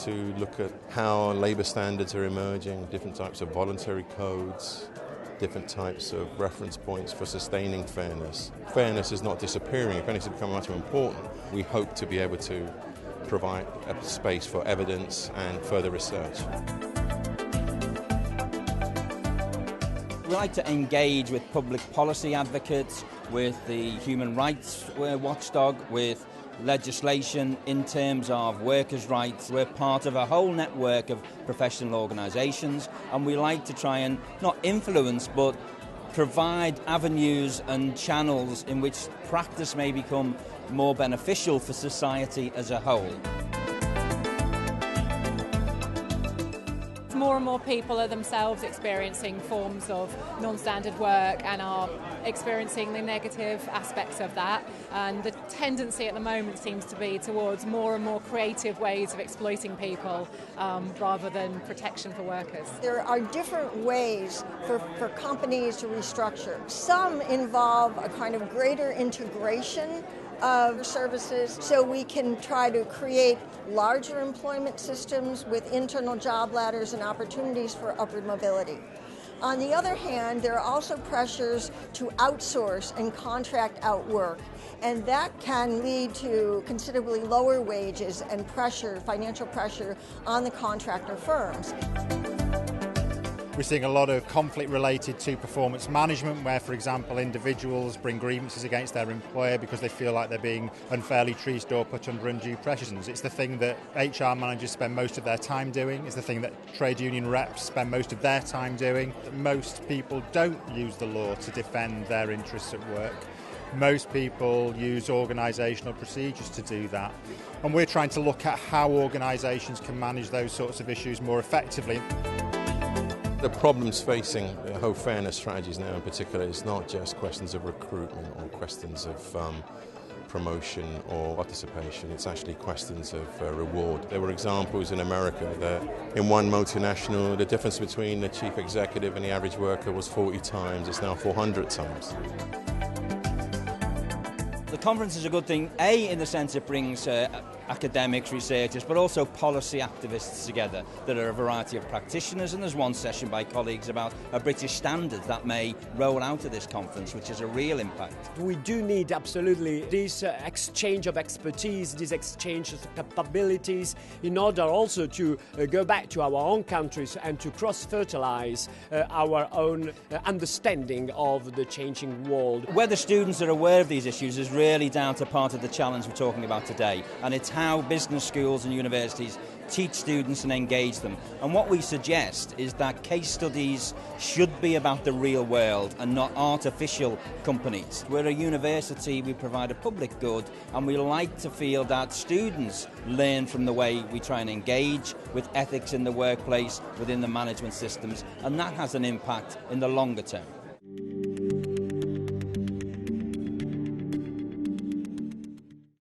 to look at how labour standards are emerging, different types of voluntary codes, different types of reference points for sustaining fairness. Fairness is not disappearing. If anything, it's becoming much more important. We hope to be able to provide a space for evidence and further research. We like to engage with public policy advocates, with the human rights watchdog, with legislation in terms of workers' rights. We're part of a whole network of professional organisations, and we like to try and not influence but provide avenues and channels in which practice may become more beneficial for society as a whole. More and more people are themselves experiencing forms of non-standard work and are experiencing the negative aspects of that, and the tendency at the moment seems to be towards more and more creative ways of exploiting people rather than protection for workers. There are different ways for companies to restructure. Some involve a kind of greater integration of services, so we can try to create larger employment systems with internal job ladders and opportunities for upward mobility. On the other hand, there are also pressures to outsource and contract out work, and that can lead to considerably lower wages and pressure, financial pressure on the contractor firms. We're seeing a lot of conflict related to performance management, where, for example, individuals bring grievances against their employer because they feel like they're being unfairly treated or put under undue pressures. It's the thing that HR managers spend most of their time doing. It's the thing that trade union reps spend most of their time doing. Most people don't use the law to defend their interests at work. Most people use organisational procedures to do that. And we're trying to look at how organisations can manage those sorts of issues more effectively. The problems facing the whole fairness strategies now in particular is not just questions of recruitment or questions of promotion or participation, it's actually questions of reward. There were examples in America that in one multinational the difference between the chief executive and the average worker was 40 times, it's now 400 times. The conference is a good thing, A, in the sense it brings academics, researchers, but also policy activists together. There are a variety of practitioners, and there's one session by colleagues about a British standard that may roll out of this conference, which is a real impact. We do need absolutely this exchange of expertise, this exchange of capabilities, in order also to go back to our own countries and to cross-fertilize our own understanding of the changing world. Whether students are aware of these issues is really down to part of the challenge we're talking about today, and it's how business schools and universities teach students and engage them. And what we suggest is that case studies should be about the real world and not artificial companies. We're a university, we provide a public good, and we like to feel that students learn from the way we try and engage with ethics in the workplace, within the management systems, and that has an impact in the longer term.